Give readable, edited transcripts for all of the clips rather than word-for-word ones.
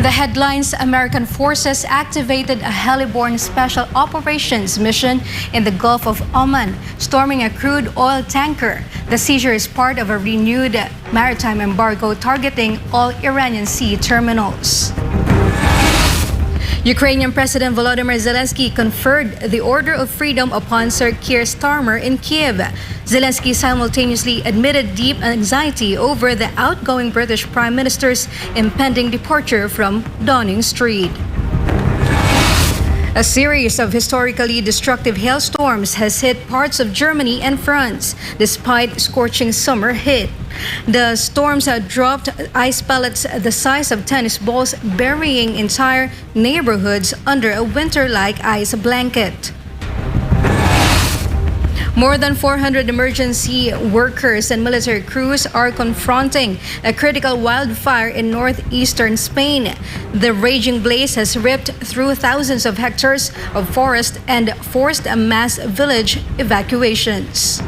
The headlines: American forces activated a heli-borne special operations mission in the Gulf of Oman, storming a crude oil tanker. The seizure is part of a renewed maritime embargo targeting all Iranian sea terminals. Ukrainian President Volodymyr Zelensky conferred the Order of Freedom upon Sir Keir Starmer in Kiev. Zelensky simultaneously admitted deep anxiety over the outgoing British Prime Minister's impending departure from Downing Street. A series of historically destructive hailstorms has hit parts of Germany and France, despite scorching summer heat. The storms have dropped ice pellets the size of tennis balls, burying entire neighborhoods under a winter-like ice blanket. More than 400 emergency workers and military crews are confronting a critical wildfire in northeastern Spain. The raging blaze has ripped through thousands of hectares of forest and forced mass village evacuations.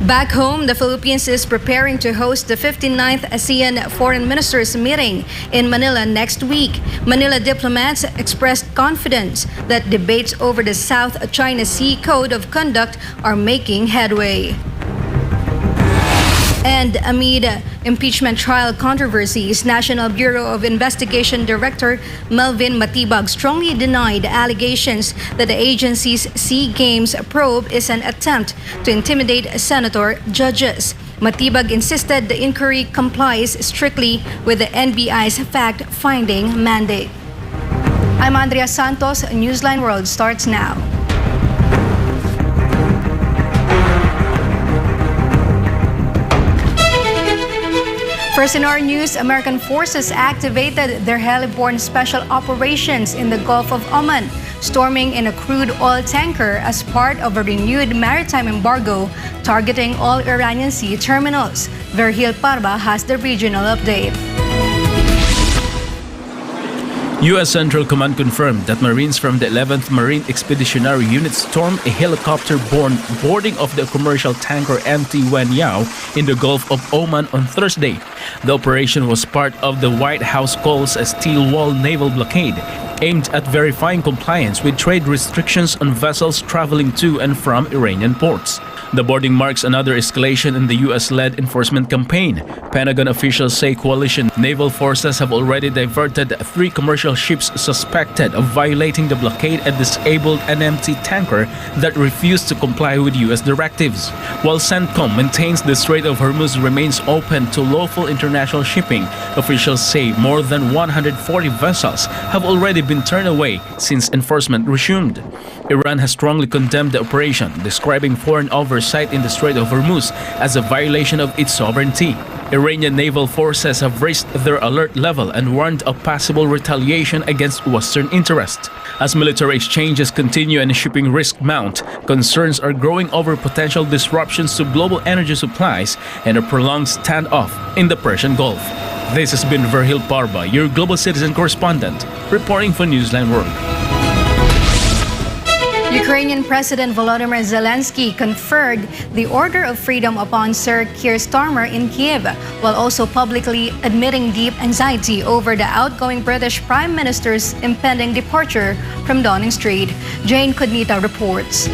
Back home, the Philippines is preparing to host the 59th ASEAN Foreign Ministers meeting in Manila next week. Manila diplomats expressed confidence that debates over the South China Sea Code of Conduct are making headway. And amid impeachment trial controversies, National Bureau of Investigation Director Melvin Matibag strongly denied allegations that the agency's SEA Games probe is an attempt to intimidate senator judges. Matibag insisted the inquiry complies strictly with the NBI's fact-finding mandate. I'm Andrea Santos. Newsline World starts now. First in our news, American forces activated their heli-borne special operations in the Gulf of Oman, storming in a crude oil tanker as part of a renewed maritime embargo targeting all Iranian sea terminals. Verhil Parba has the regional update. U.S. Central Command confirmed that Marines from the 11th Marine Expeditionary Unit stormed a helicopter-borne boarding of the commercial tanker MT Wen Yao in the Gulf of Oman on Thursday. The operation was part of the White House calls a steel wall naval blockade, aimed at verifying compliance with trade restrictions on vessels traveling to and from Iranian ports. The boarding marks another escalation in the U.S.-led enforcement campaign. Pentagon officials say coalition naval forces have already diverted 3 commercial ships suspected of violating the blockade and disabled an empty tanker that refused to comply with U.S. directives. While CENTCOM maintains the Strait of Hormuz remains open to lawful international shipping, officials say more than 140 vessels have already been turned away since enforcement resumed. Iran has strongly condemned the operation, describing foreign oversight in the Strait of Hormuz as a violation of its sovereignty. Iranian naval forces have raised their alert level and warned of possible retaliation against Western interests. As military exchanges continue and shipping risks mount, concerns are growing over potential disruptions to global energy supplies and a prolonged standoff in the Persian Gulf. This has been Verhil Parba, your global citizen correspondent, reporting for Newsline World. Ukrainian President Volodymyr Zelensky conferred the Order of Freedom upon Sir Keir Starmer in Kiev, while also publicly admitting deep anxiety over the outgoing British Prime Minister's impending departure from Downing Street. Jane Cognita reports.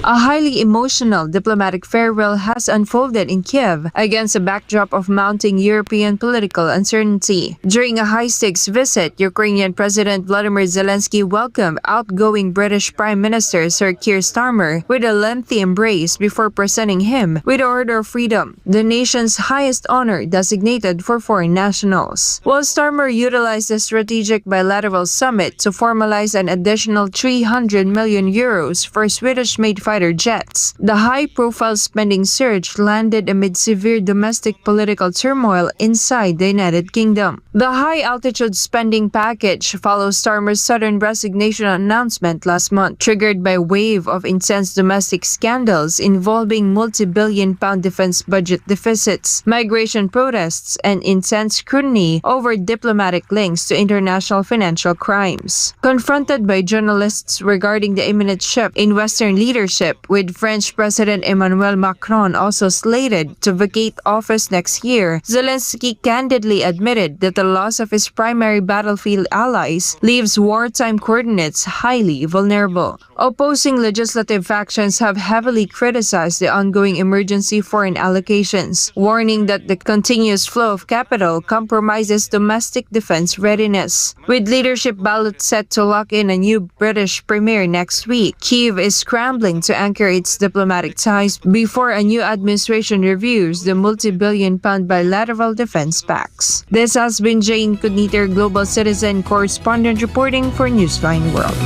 A highly emotional diplomatic farewell has unfolded in Kiev against a backdrop of mounting European political uncertainty. During a high-stakes visit, Ukrainian President Volodymyr Zelensky welcomed outgoing British Prime Minister Sir Keir Starmer with a lengthy embrace before presenting him with the Order of Freedom, the nation's highest honor designated for foreign nationals. While Starmer utilized the strategic bilateral summit to formalize an additional 300 million euros for Swedish-made fighter jets, the high-profile spending surge landed amid severe domestic political turmoil inside the United Kingdom. The high-altitude spending package follows Starmer's sudden resignation announcement last month, triggered by a wave of intense domestic scandals involving multi-billion-pound defense budget deficits, migration protests, and intense scrutiny over diplomatic links to international financial crimes. Confronted by journalists regarding the imminent shift in Western leadership, leadership, with French President Emmanuel Macron also slated to vacate office next year. Zelensky candidly admitted that the loss of his primary battlefield allies leaves wartime coordinates highly vulnerable. Opposing legislative factions have heavily criticized the ongoing emergency foreign allocations, warning that the continuous flow of capital compromises domestic defense readiness. With leadership ballots set to lock in a new British premier next week, Kyiv is scrambling to anchor its diplomatic ties before a new administration reviews the multi-billion-pound bilateral defense pacts. This has been Jane Kudniter, Global Citizen correspondent reporting for Newsline World.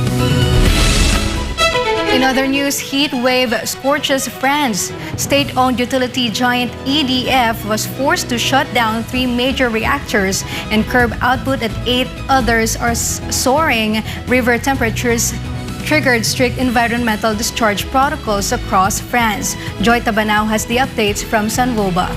In other news, heat wave scorches France. State-owned utility giant EDF was forced to shut down 3 major reactors and curb output at 8 others are soaring. River temperatures triggered strict environmental discharge protocols across France. Joy Tabanao has the updates from Sanwoba.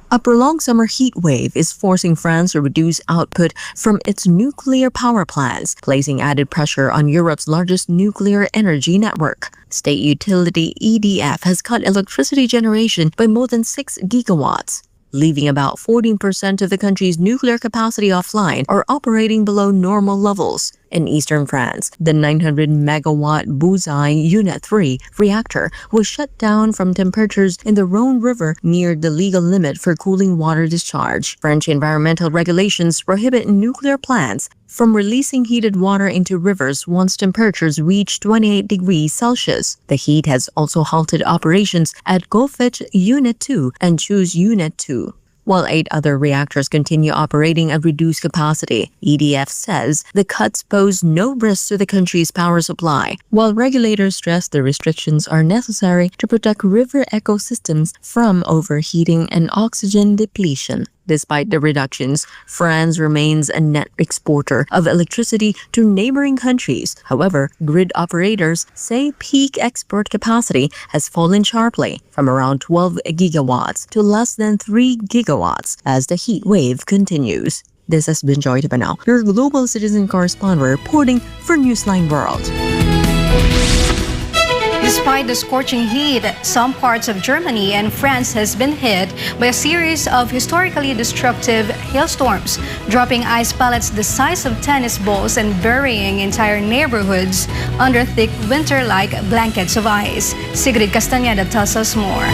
A prolonged summer heat wave is forcing France to reduce output from its nuclear power plants, placing added pressure on Europe's largest nuclear energy network. State utility EDF has cut electricity generation by more than 6 gigawatts, leaving about 14% of the country's nuclear capacity offline or operating below normal levels. In eastern France, the 900-megawatt Bullseye Unit 3 reactor was shut down from temperatures in the Rhone River near the legal limit for cooling water discharge. French environmental regulations prohibit nuclear plants from releasing heated water into rivers once temperatures reach 28 degrees Celsius. The heat has also halted operations at Golfech Unit 2 and Choose Unit 2. While 8 other reactors continue operating at reduced capacity, EDF says the cuts pose no risk to the country's power supply, while regulators stress the restrictions are necessary to protect river ecosystems from overheating and oxygen depletion. Despite the reductions, France remains a net exporter of electricity to neighboring countries. However, grid operators say peak export capacity has fallen sharply from around 12 gigawatts to less than 3 gigawatts as the heat wave continues. This has been Joy Tabanao, your Global Citizen correspondent reporting for Newsline World. Despite the scorching heat, some parts of Germany and France has been hit by a series of historically destructive hailstorms, dropping ice pellets the size of tennis balls and burying entire neighborhoods under thick winter-like blankets of ice. Sigrid Castañeda tells us more.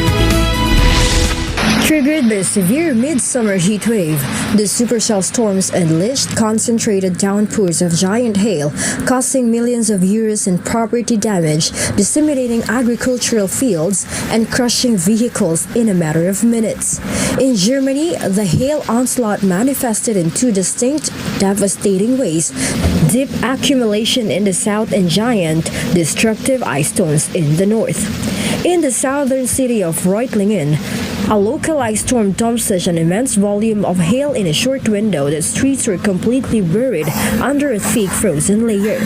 Triggered by a severe midsummer heat wave, the supercell storms unleashed concentrated downpours of giant hail, causing millions of euros in property damage, disseminating agricultural fields, and crushing vehicles in a matter of minutes. In Germany, the hail onslaught manifested in 2 distinct, devastating ways: deep accumulation in the south and giant, destructive ice storms in the north. In the southern city of Reutlingen, a localized storm dumped such an immense volume of hail in a short window that streets were completely buried under a thick frozen layer.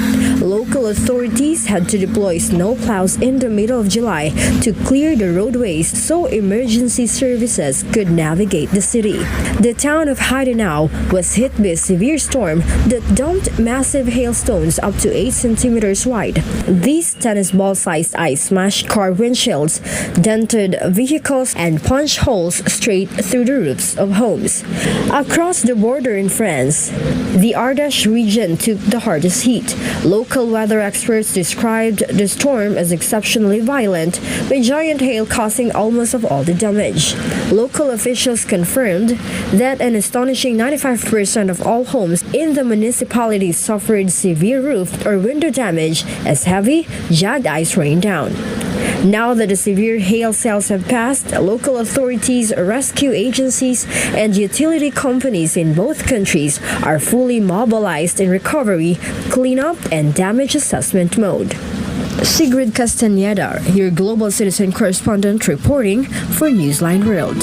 Local authorities had to deploy snowplows in the middle of July to clear the roadways so emergency services could navigate the city. The town of Heidenau was hit by a severe storm that dumped massive hailstones up to 8 centimeters wide. These tennis ball-sized ice smashed car windshields, dented vehicles, and punched holes straight through the roofs of homes. Across the border in France, the Ardèche region took the hardest heat. Local weather experts described the storm as exceptionally violent, with giant hail causing almost of all the damage. Local officials confirmed that an astonishing 95% of all homes in the municipality suffered severe roof or window damage as heavy, jagged ice rained down. Now that the severe hail cells have passed, local authorities, rescue agencies, and utility companies in both countries are fully mobilized in recovery, cleanup, and damage assessment mode. Sigrid Castañeda, your Global Citizen correspondent reporting for Newsline World.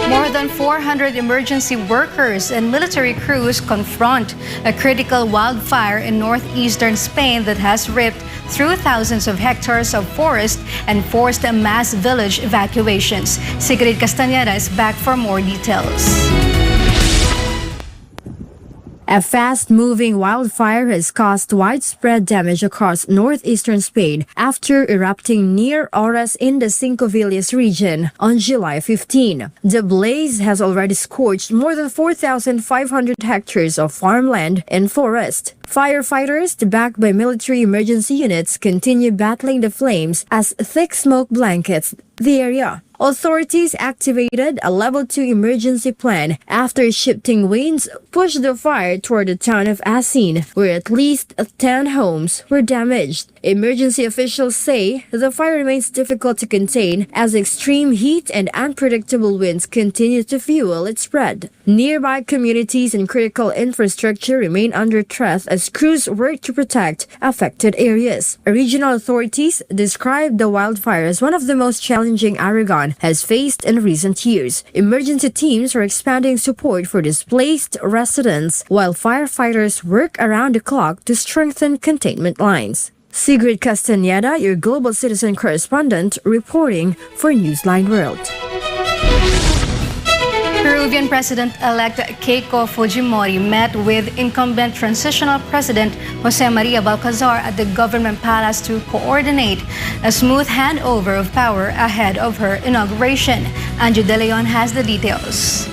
More than 400 emergency workers and military crews confront a critical wildfire in northeastern Spain that has ripped through thousands of hectares of forest and forced mass village evacuations. Sigrid Castañeda is back for more details. A fast-moving wildfire has caused widespread damage across northeastern Spain after erupting near Oras in the Cinco Villas region on July 15. The blaze has already scorched more than 4,500 hectares of farmland and forest. Firefighters, backed by military emergency units, continue battling the flames as thick smoke blankets the area. Authorities activated a level 2 emergency plan after shifting winds pushed the fire toward the town of Asin, where at least 10 homes were damaged. Emergency officials say the fire remains difficult to contain as extreme heat and unpredictable winds continue to fuel its spread. Nearby communities and critical infrastructure remain under threat as crews work to protect affected areas. Regional authorities described the wildfire as one of the most challenging Aragon has faced in recent years. Emergency teams are expanding support for displaced residents, while firefighters work around the clock to strengthen containment lines. Sigrid Castañeda, your Global Citizen correspondent, reporting for Newsline World. Peruvian President-elect Keiko Fujimori met with incumbent transitional President Jose Maria Balcazar at the government palace to coordinate a smooth handover of power ahead of her inauguration. Angie De Leon has the details.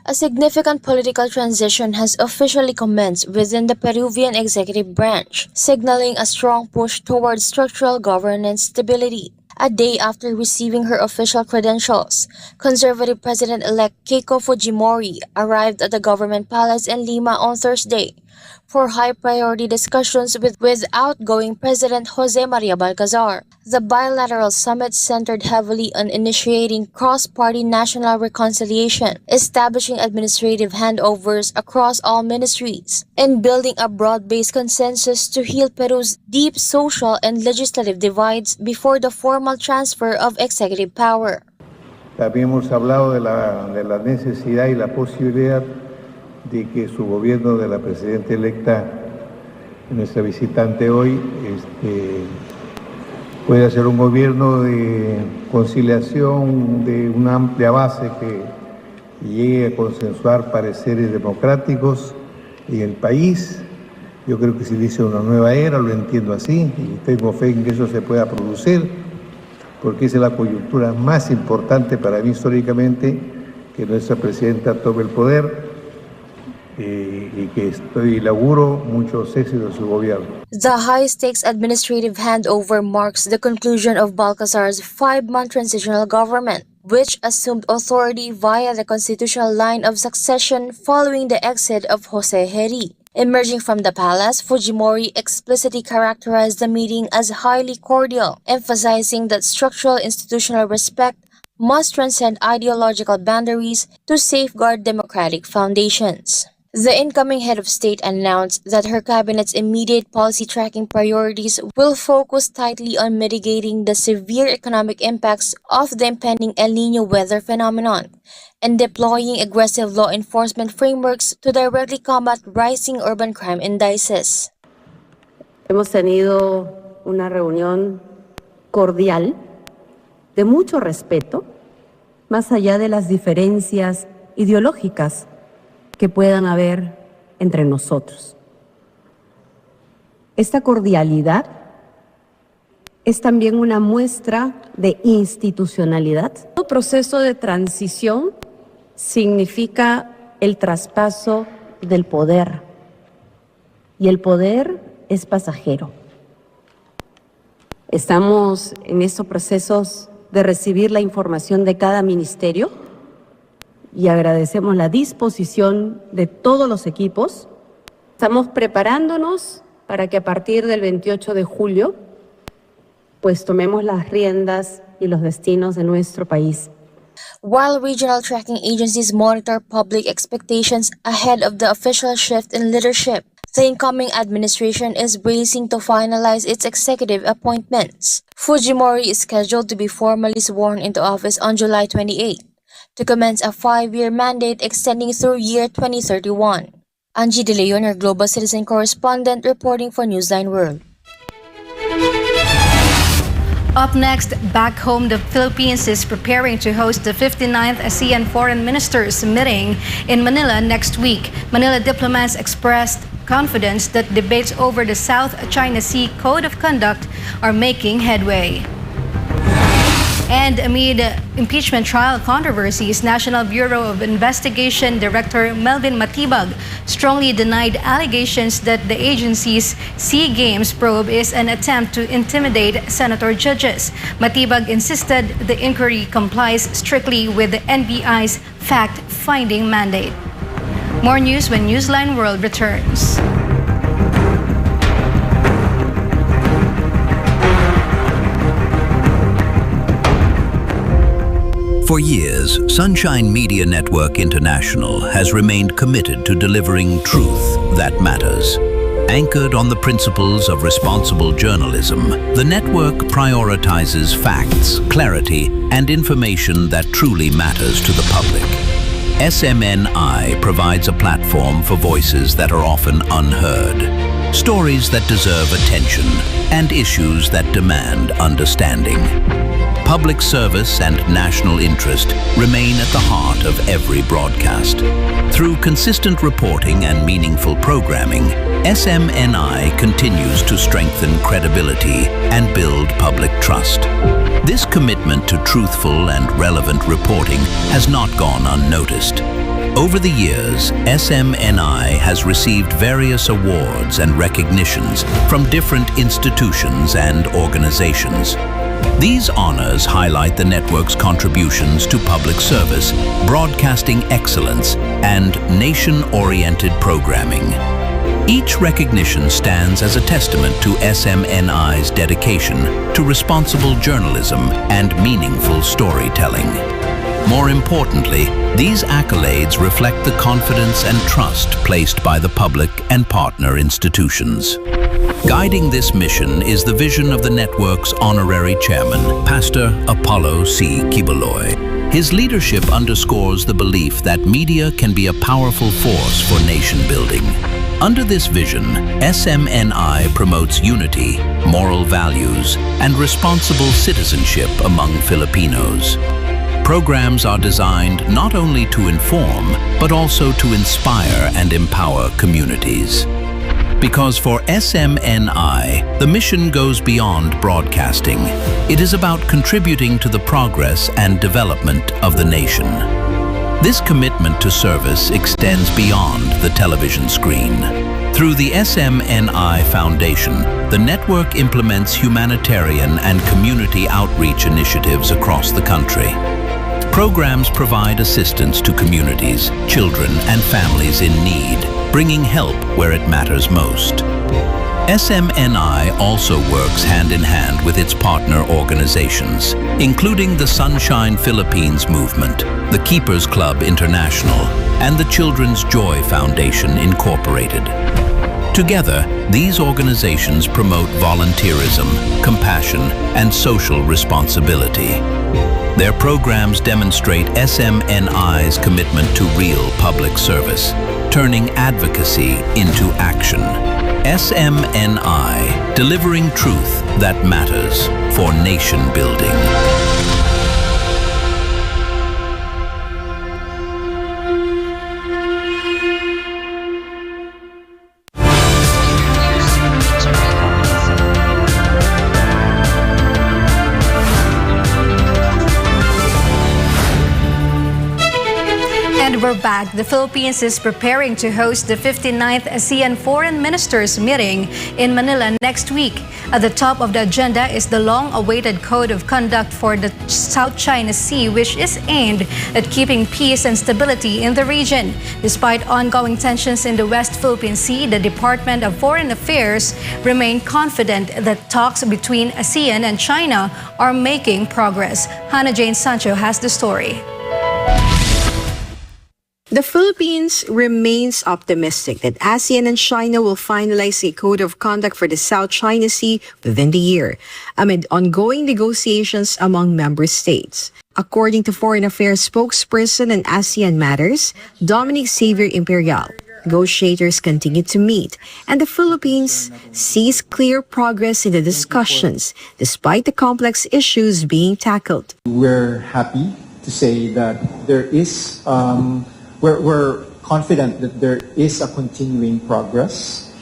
A significant political transition has officially commenced within the Peruvian executive branch, signaling a strong push towards structural governance stability. A day after receiving her official credentials, conservative President-elect Keiko Fujimori arrived at the government palace in Lima on Thursday for high-priority discussions with outgoing President Jose Maria Balcazar. The bilateral summit centered heavily on initiating cross-party national reconciliation, establishing administrative handovers across all ministries, and building a broad-based consensus to heal Peru's deep social and legislative divides before the formal transfer of executive power. También hemos hablado de la necesidad y la posibilidad de que su gobierno de la presidenta electa, nuestra visitante hoy, pueda ser un gobierno de conciliación, de una amplia base que llegue a consensuar pareceres democráticos en el país. Yo creo que se inicia una nueva era, lo entiendo así, y tengo fe en que eso se pueda producir, porque esa es la coyuntura más importante para mí históricamente, que nuestra presidenta tome el poder. Y que le auguro muchos éxitos a su gobierno. The high-stakes administrative handover marks the conclusion of Balcazar's 5-month transitional government, which assumed authority via the constitutional line of succession following the exit of Jose Heri. Emerging from the palace, Fujimori explicitly characterized the meeting as highly cordial, emphasizing that structural institutional respect must transcend ideological boundaries to safeguard democratic foundations. The incoming head of state announced that her cabinet's immediate policy tracking priorities will focus tightly on mitigating the severe economic impacts of the impending El Niño weather phenomenon and deploying aggressive law enforcement frameworks to directly combat rising urban crime indices. Hemos tenido una reunión cordial, de mucho respeto, más allá de las diferencias ideológicas que puedan haber entre nosotros. Esta cordialidad es también una muestra de institucionalidad. Todo proceso de transición significa el traspaso del poder, y el poder es pasajero. Estamos en estos procesos de recibir la información de cada ministerio, y agradecemos la disposición de todos los equipos. Estamos preparándonos para que a partir del 28 de julio, pues tomemos las riendas y los destinos de nuestro país. While regional tracking agencies monitor public expectations ahead of the official shift in leadership, the incoming administration is bracing to finalize its executive appointments. Fujimori is scheduled to be formally sworn into office on July 28. To commence a 5-year mandate extending through year 2031. Angie De Leon, your Global Citizen correspondent, reporting for Newsline World. Up next, back home, the Philippines is preparing to host the 59th ASEAN Foreign Ministers meeting in Manila next week. Manila diplomats expressed confidence that debates over the South China Sea Code of Conduct are making headway. And amid impeachment trial controversies, National Bureau of Investigation Director Melvin Matibag strongly denied allegations that the agency's SEA Games probe is an attempt to intimidate senator judges. Matibag insisted the inquiry complies strictly with the NBI's fact-finding mandate. More news when Newsline World returns. For years, Sunshine Media Network International has remained committed to delivering truth that matters. Anchored on the principles of responsible journalism, the network prioritizes facts, clarity, and information that truly matters to the public. SMNI provides a platform for voices that are often unheard, stories that deserve attention, and issues that demand understanding. Public service and national interest remain at the heart of every broadcast. Through consistent reporting and meaningful programming, SMNI continues to strengthen credibility and build public trust. This commitment to truthful and relevant reporting has not gone unnoticed. Over the years, SMNI has received various awards and recognitions from different institutions and organizations. These honors highlight the network's contributions to public service, broadcasting excellence, and nation-oriented programming. Each recognition stands as a testament to SMNI's dedication to responsible journalism and meaningful storytelling. More importantly, these accolades reflect the confidence and trust placed by the public and partner institutions. Guiding this mission is the vision of the network's honorary chairman, Pastor Apollo C. Quiboloy. His leadership underscores the belief that media can be a powerful force for nation building. Under this vision, SMNI promotes unity, moral values, and responsible citizenship among Filipinos. Programs are designed not only to inform, but also to inspire and empower communities. Because for SMNI, the mission goes beyond broadcasting. It is about contributing to the progress and development of the nation. This commitment to service extends beyond the television screen. Through the SMNI Foundation, the network implements humanitarian and community outreach initiatives across the country. Programs provide assistance to communities, children, and families in need, bringing help where it matters most. SMNI also works hand-in-hand with its partner organizations, including the Sunshine Philippines Movement, the Keepers Club International, and the Children's Joy Foundation Incorporated. Together, these organizations promote volunteerism, compassion, and social responsibility. Their programs demonstrate SMNI's commitment to real public service, turning advocacy into action. SMNI, delivering truth that matters for nation building. And we're back. The Philippines is preparing to host the 59th ASEAN Foreign Ministers meeting in Manila next week. At the top of the agenda is the long-awaited Code of Conduct for the South China Sea, which is aimed at keeping peace and stability in the region. Despite ongoing tensions in the West Philippine Sea, the Department of Foreign Affairs remain confident that talks between ASEAN and China are making progress. Hannah Jane Sancho has the story. The Philippines remains optimistic that ASEAN and China will finalize a code of conduct for the South China Sea within the year, amid ongoing negotiations among member states. According to Foreign Affairs spokesperson on ASEAN Matters, Dominic Xavier Imperial, Negotiators continue to meet, and the Philippines sees clear progress in the discussions despite the complex issues being tackled. We're happy to say that there is, we're confident that there is a continuing progress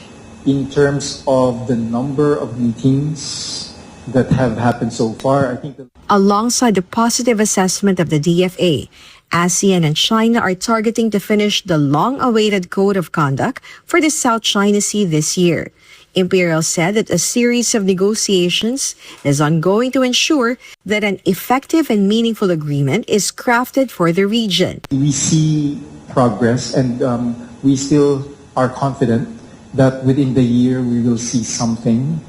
in terms of the number of meetings that have happened so far. I think Alongside the positive assessment of the DFA, ASEAN and China are targeting to finish the long-awaited Code of Conduct for the South China Sea this year. Imperial said that a series of negotiations is ongoing to ensure that an effective and meaningful agreement is crafted for the region. we see progress, and we still are confident that within the year we will see something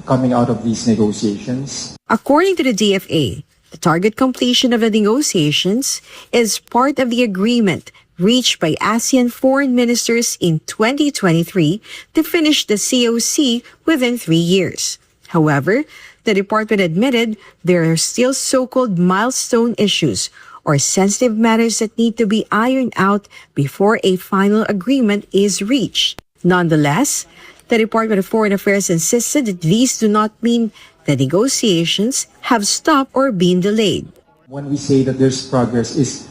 coming out of these negotiations. According to the DFA, the target completion of the negotiations is part of the agreement reached by ASEAN foreign ministers in 2023 to finish the COC within 3 years. However, the department admitted there are still so-called milestone issues or sensitive matters that need to be ironed out before a final agreement is reached. Nonetheless, the Department of Foreign Affairs insisted that these do not mean that negotiations have stopped or been delayed. When we say that there's progress, is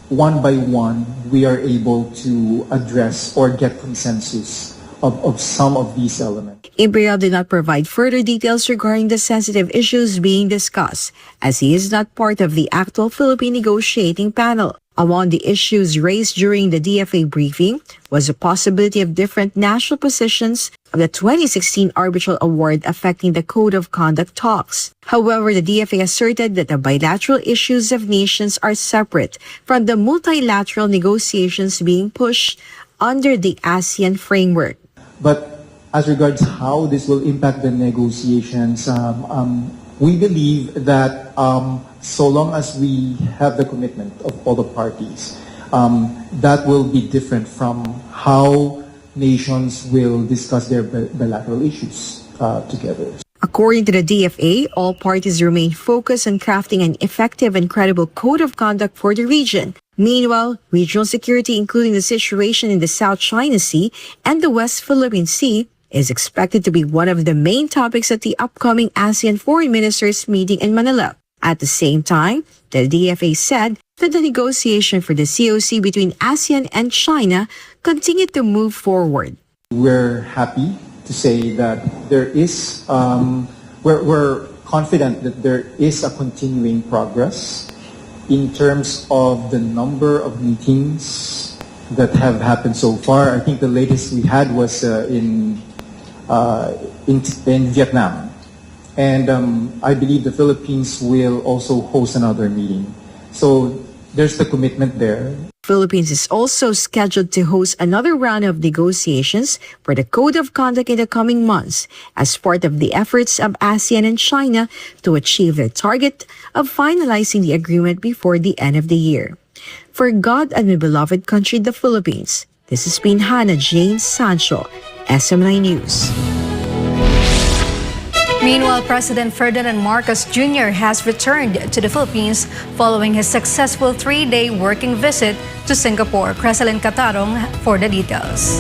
one by one we are able to address or get consensus of some of these elements. Imperial did not provide further details regarding the sensitive issues being discussed, as he is not part of the actual Philippine negotiating panel. Among the issues raised during the DFA briefing was the possibility of different national positions of the 2016 arbitral award affecting the Code of Conduct talks. However, the DFA asserted that the bilateral issues of nations are separate from the multilateral negotiations being pushed under the ASEAN framework. But as regards how this will impact the negotiations, we believe that so long as we have the commitment of all the parties, that will be different from how nations will discuss their bilateral issues together. According to the DFA, all parties remain focused on crafting an effective and credible code of conduct for the region. Meanwhile, regional security, including the situation in the South China Sea and the West Philippine Sea, is expected to be one of the main topics at the upcoming ASEAN Foreign Ministers meeting in Manila. At the same time, the DFA said that the negotiation for the COC between ASEAN and China continued to move forward. We're happy to say that there is, we're confident that there is a continuing progress in terms of the number of meetings that have happened so far. I think the latest we had was in Vietnam. And I believe the Philippines will also host another meeting. So there's the commitment there. Philippines is also scheduled to host another round of negotiations for the Code of Conduct in the coming months as part of the efforts of ASEAN and China to achieve their target of finalizing the agreement before the end of the year. For God and my beloved country, the Philippines, this has been Hannah Jane Sancho, SM9 News. Meanwhile, President Ferdinand Marcos Jr. has returned to the Philippines following his successful 3-day working visit to Singapore. Cresalyn Catarong for the details.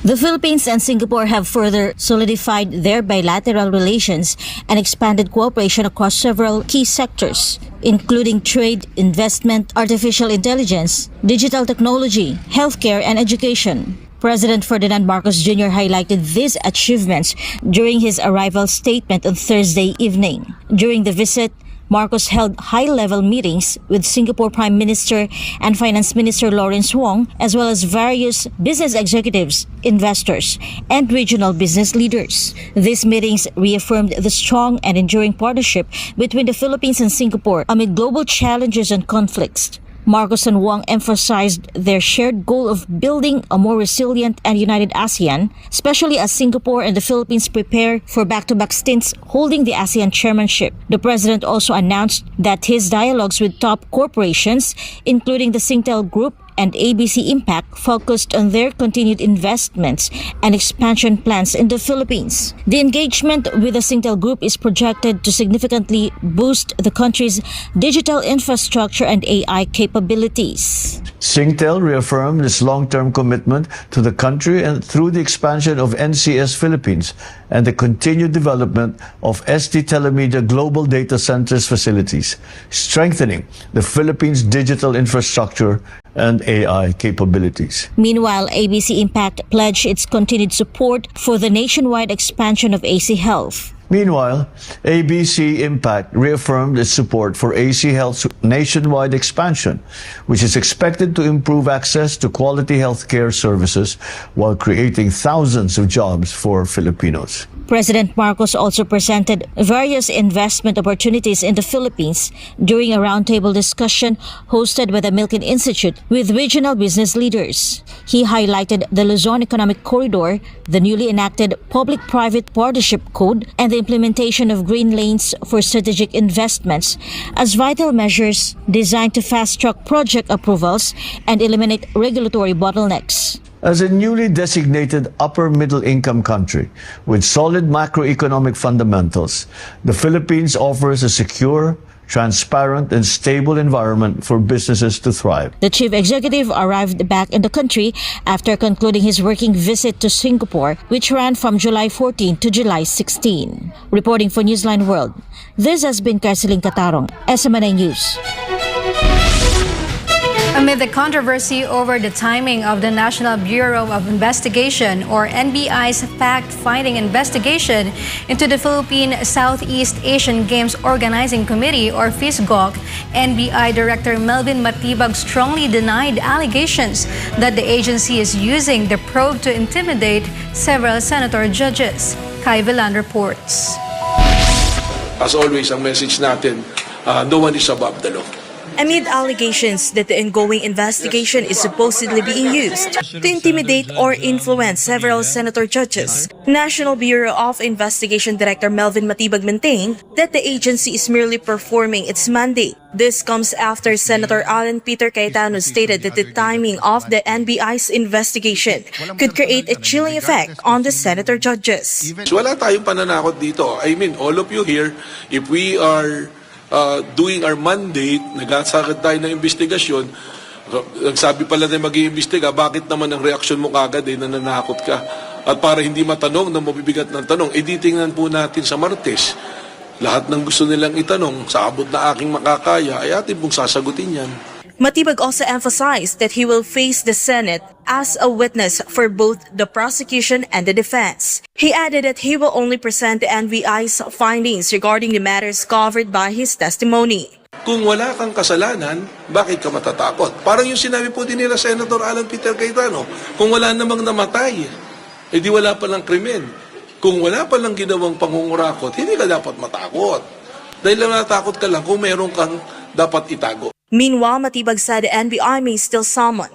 The Philippines and Singapore have further solidified their bilateral relations and expanded cooperation across several key sectors, including trade, investment, artificial intelligence, digital technology, healthcare, and education. President Ferdinand Marcos Jr. highlighted these achievements during his arrival statement on Thursday evening. During the visit, Marcos held high-level meetings with Singapore Prime Minister and Finance Minister Lawrence Wong, as well as various business executives, investors, and regional business leaders. These meetings reaffirmed the strong and enduring partnership between the Philippines and Singapore amid global challenges and conflicts. Marcos and Wong emphasized their shared goal of building a more resilient and united ASEAN, especially as Singapore and the Philippines prepare for back-to-back stints holding the ASEAN chairmanship. The president also announced that his dialogues with top corporations, including the Singtel Group and ABC Impact focused on their continued investments and expansion plans in the Philippines. The engagement with the Singtel Group is projected to significantly boost the country's digital infrastructure and AI capabilities. Singtel reaffirmed its long-term commitment to the country and through the expansion of NCS Philippines and the continued development of ST Telemedia Global Data Centers facilities, strengthening the Philippines' digital infrastructure and AI capabilities. Meanwhile, ABC Impact pledged its continued support for the nationwide expansion of AC Health. Meanwhile, ABC Impact reaffirmed its support for AC Health's nationwide expansion, which is expected to improve access to quality healthcare services while creating thousands of jobs for Filipinos. President Marcos also presented various investment opportunities in the Philippines during a roundtable discussion hosted by the Milken Institute with regional business leaders. He highlighted the Luzon Economic Corridor, the newly enacted Public-Private Partnership Code, and the implementation of green lanes for strategic investments as vital measures designed to fast-track project approvals and eliminate regulatory bottlenecks. As a newly designated upper-middle-income country with solid macroeconomic fundamentals, the Philippines offers a secure, transparent, and stable environment for businesses to thrive. The chief executive arrived back in the country after concluding his working visit to Singapore, which ran from July 14 to July 16. Reporting for Newsline World, this has been Carceline Catarong, SMNA News. Amid the controversy over the timing of the National Bureau of Investigation, or NBI's fact-finding investigation into the Philippine Southeast Asian Games Organizing Committee, or FISGOC, NBI Director Melvin Matibag strongly denied allegations that the agency is using the probe to intimidate several senator judges. Kai Villan reports. As always, ang message natin, no one is above the law. Amid allegations that the ongoing investigation is supposedly being used to intimidate or influence several senator judges, National Bureau of Investigation Director Melvin Matibag maintained that the agency is merely performing its mandate. This comes after Senator Alan Peter Cayetano stated that the timing of the NBI's investigation could create a chilling effect on the senator judges. Wala tayong pananakot dito. I mean, all of you here, if we are doing our mandate, nagsagad tayo ng investigasyon, nagsabi pala na mag-iimbestiga, bakit naman ang reaksyon mo kagad nananakot ka? At para hindi matanong na mabibigat ng tanong, tingnan po natin sa Martes. Lahat ng gusto nilang itanong, sa abot na aking makakaya, ay atin pong sasagutin yan. Matibag also emphasized that he will face the Senate as a witness for both the prosecution and the defense. He added that he will only present the NBI's findings regarding the matters covered by his testimony. Kung wala kang kasalanan, bakit ka matatakot? Parang yung sinabi po din nila Senator Alan Peter Cayetano, kung wala namang namatay, di wala palang krimen. Kung wala palang ginawang pangungurakot, hindi ka dapat matakot. Dahil natakot ka lang kung meron kang dapat itago. Meanwhile, Matibag said the NBI may still summon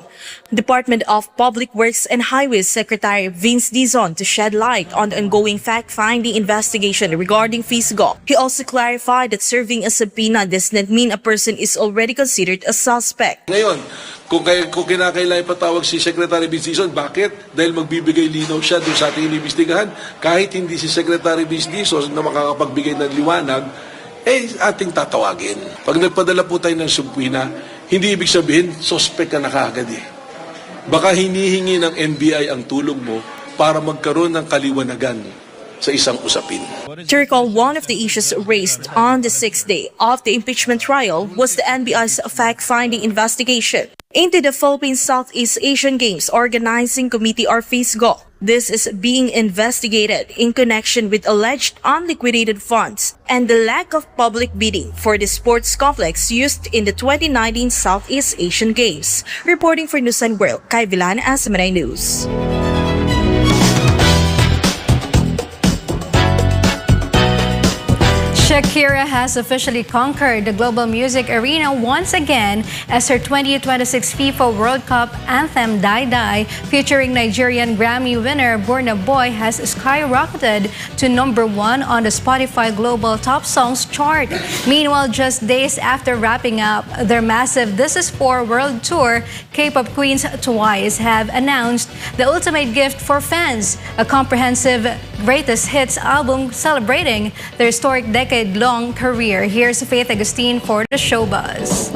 Department of Public Works and Highways Secretary Vince Dizon to shed light on the ongoing fact-finding investigation regarding FISGOC. He also clarified that serving a subpoena does not mean a person is already considered a suspect. Ngayon, kung kinakailangan patawag si Secretary Vince Dizon, bakit? Dahil magbibigay linaw siya doon sa ating inimbestigahan. Kahit hindi si Secretary Vince Dizon na makakapagbigay ng liwanag, ating tatawagin. Pag nagpadala po tayo ng subpoena, hindi ibig sabihin, suspect ka na kaagad Baka hinihingi ng NBI ang tulong mo para magkaroon ng kaliwanagan sa isang usapin. To recall, one of the issues raised on the sixth day of the impeachment trial was the NBI's fact-finding investigation into the Philippine Southeast Asian Games Organizing Committee, or FISGOC. This is being investigated in connection with alleged unliquidated funds and the lack of public bidding for the sports complex used in the 2019 Southeast Asian Games. Reporting for Newsline World, Kai Villan, SMNA News. Shakira has officially conquered the global music arena once again as her 2026 FIFA World Cup anthem Die Die, featuring Nigerian Grammy winner Burna Boy, has skyrocketed to #1 on the Spotify Global Top Songs chart. Meanwhile, just days after wrapping up their massive This Is For World Tour, K-pop queens Twice have announced the ultimate gift for fans, a comprehensive greatest hits album celebrating their historic decade-long career. Here's Faith Agustin for the Showbuzz.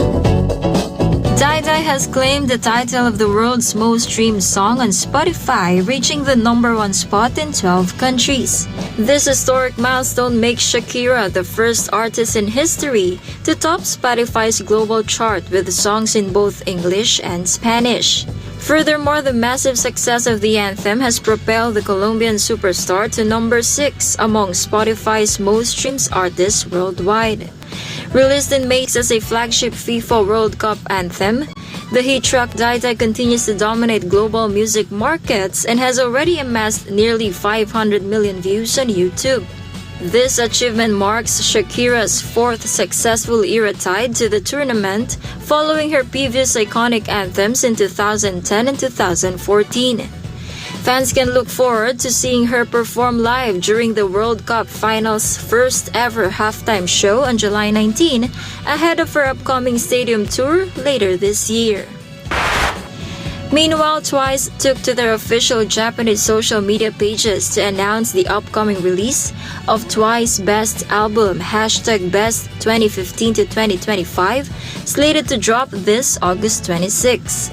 Die Die has claimed the title of the world's most streamed song on Spotify, reaching the #1 spot in 12 countries. This historic milestone makes Shakira the first artist in history to top Spotify's global chart with songs in both English and Spanish. Furthermore, the massive success of the anthem has propelled the Colombian superstar to #6 among Spotify's most streamed artists worldwide. Released in May as a flagship FIFA World Cup anthem, the hit track Die Die continues to dominate global music markets and has already amassed nearly 500 million views on YouTube. This achievement marks Shakira's fourth successful era tied to the tournament, following her previous iconic anthems in 2010 and 2014. Fans can look forward to seeing her perform live during the World Cup Finals' first ever halftime show on July 19, ahead of her upcoming stadium tour later this year. Meanwhile, Twice took to their official Japanese social media pages to announce the upcoming release of Twice's best album, #Best 2015 to 2025, slated to drop this August 26.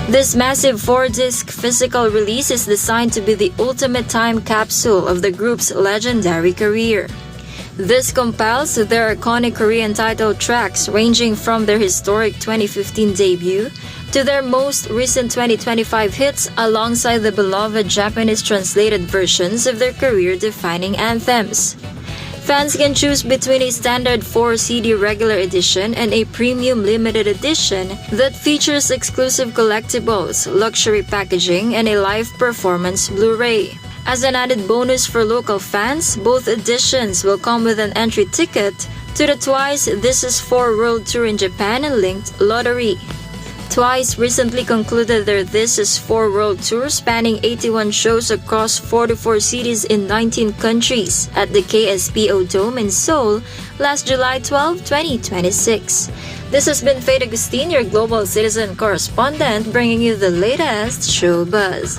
This massive 4-disc physical release is designed to be the ultimate time capsule of the group's legendary career. This compiles their iconic Korean title tracks ranging from their historic 2015 debut to their most recent 2025 hits, alongside the beloved Japanese translated versions of their career-defining anthems. Fans can choose between a standard 4-CD regular edition and a premium limited edition that features exclusive collectibles, luxury packaging, and a live performance Blu-ray. As an added bonus for local fans, both editions will come with an entry ticket to the Twice This Is For World Tour in Japan and linked lottery. Twice recently concluded their This Is For World Tour, spanning 81 shows across 44 cities in 19 countries at the KSPO Dome in Seoul last July 12, 2026. This has been Faith Agustin, your Global Citizen correspondent, bringing you the latest show buzz.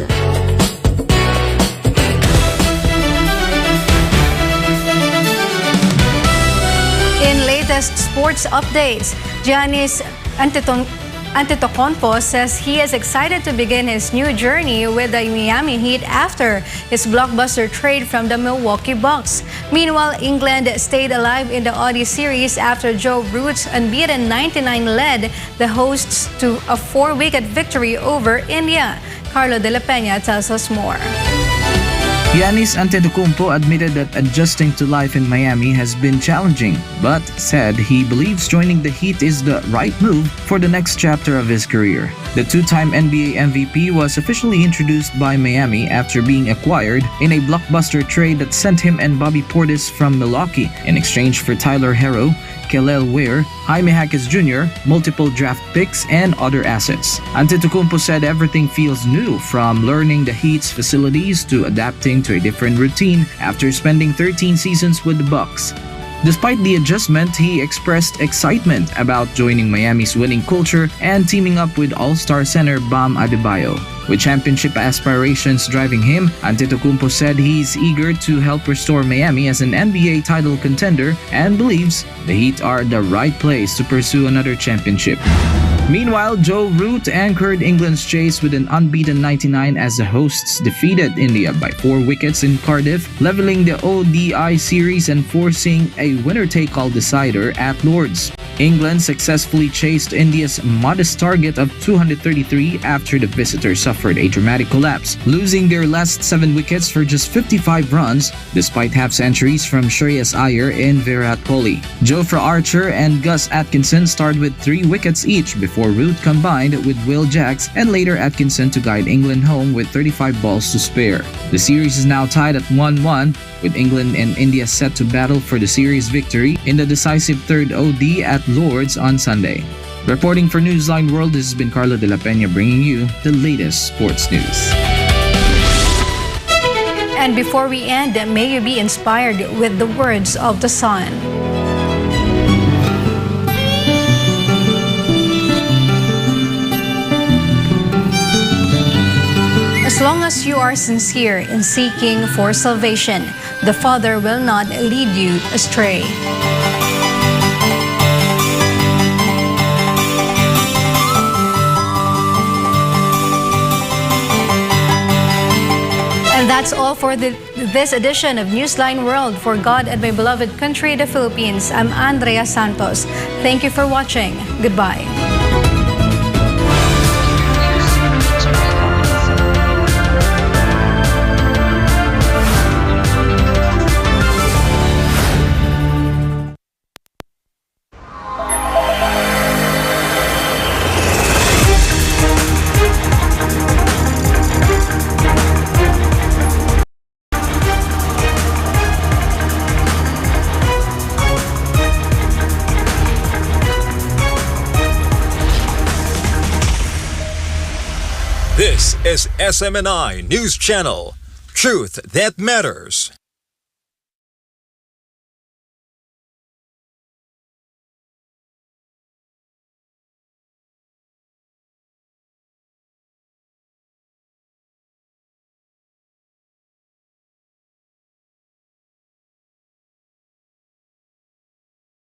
In latest sports updates, Giannis Antetokounmpo says he is excited to begin his new journey with the Miami Heat after his blockbuster trade from the Milwaukee Bucks. Meanwhile, England stayed alive in the Audi series after Joe Root's unbeaten 99 led the hosts to a 4-wicket victory over India. Carlo De La Peña tells us more. Giannis Antetokounmpo admitted that adjusting to life in Miami has been challenging, but said he believes joining the Heat is the right move for the next chapter of his career. The two-time NBA MVP was officially introduced by Miami after being acquired in a blockbuster trade that sent him and Bobby Portis from Milwaukee in exchange for Tyler Herro, Kel'el Ware, Jaime Jaquez Jr., multiple draft picks, and other assets. Antetokounmpo said everything feels new, from learning the Heat's facilities to adapting to a different routine after spending 13 seasons with the Bucks. Despite the adjustment, he expressed excitement about joining Miami's winning culture and teaming up with All-Star center Bam Adebayo. With championship aspirations driving him, Antetokounmpo said he's eager to help restore Miami as an NBA title contender and believes the Heat are the right place to pursue another championship. Meanwhile, Joe Root anchored England's chase with an unbeaten 99 as the hosts defeated India by 4 wickets in Cardiff, leveling the ODI series and forcing a winner-take-all decider at Lord's. England successfully chased India's modest target of 233 after the visitors suffered a dramatic collapse, losing their last 7 wickets for just 55 runs, despite half-centuries from Shreyas Iyer and Virat Kohli. Jofra Archer and Gus Atkinson started with 3 wickets each before Root combined with Will Jacks and later Atkinson to guide England home with 35 balls to spare. The series is now tied at 1-1, with England and India set to battle for the series victory in the decisive third OD at Lord's on Sunday. Reporting for Newsline World, this has been Carlo de la Peña bringing you the latest sports news. And before we end, may you be inspired with the words of the Sun. As long as you are sincere in seeking for salvation, the Father will not lead you astray. And that's all for this edition of Newsline World. For God and my beloved country, the Philippines, I'm Andrea Santos. Thank you for watching. Goodbye. This is SMNI News Channel. Truth that matters.